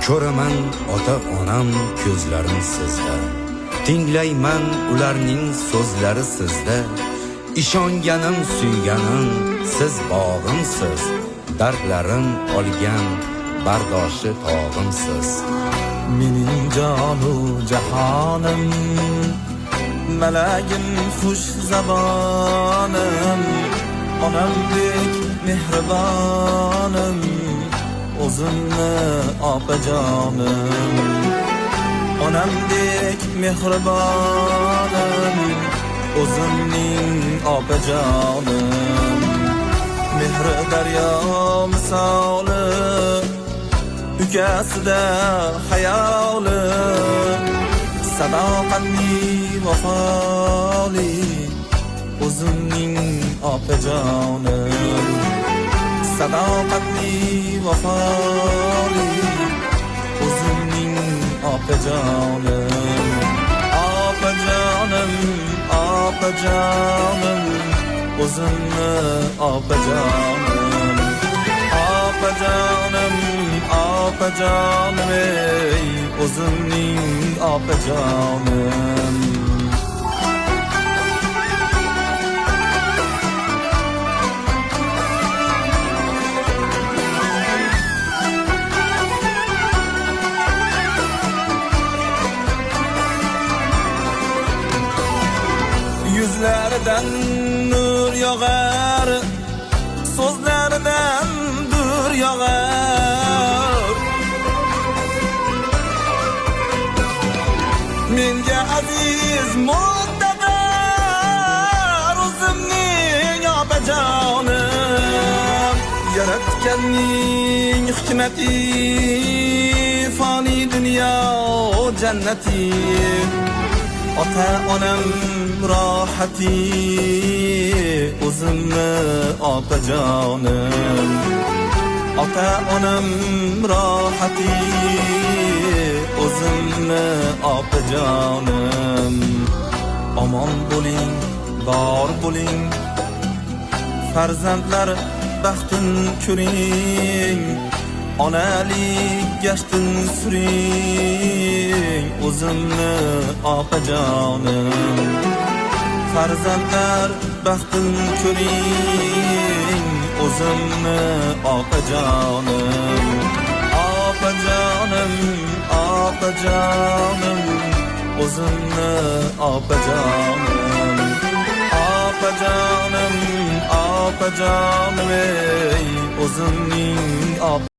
Ko'raman ota-onam ko'zlarim sizda, tinglayman ularning so'zlari sizda. Ishonganim, suyganim siz bog'imsiz, dardlarim olgan bardoshi tog'imsiz. Mening jonu jahonim, malagim xush zabonim, onamdek mehribonim, o'zimni opajonim. Onamdek mehribonim, o'zimning opajonim. Mehri daryo misoli, ukasida hayoli, sadoqatli vafoli, o'zimning opajonim. Sadoqatli vafoli, o'zimning opajonim. Opajonim, opajonim, o'zimni opajonim. Opajonim, opajonim, ey, o'zimning opajonim. Yuzlaridan nur yog'ar, so'zlaridan dur yog'ar. Menga aziz muqtadar, o'zimning opajonim. Yaratganning hikmati, fani dunyo jannati. Ota-onam rohati, o'zimni opajonim. Ota-onam rohati, o'zimni opajonim. Omon bo'ling, bor bo'ling, farzandlar baxtin ko'ring. Onalik gashtin suring, o'zimni opajonim. Farzandlar baxtin ko'ring, o'zimni opajonim. Opajonim, opajonim, o'zimni opajonim. Opajonim, opajonim, ey, o'zimning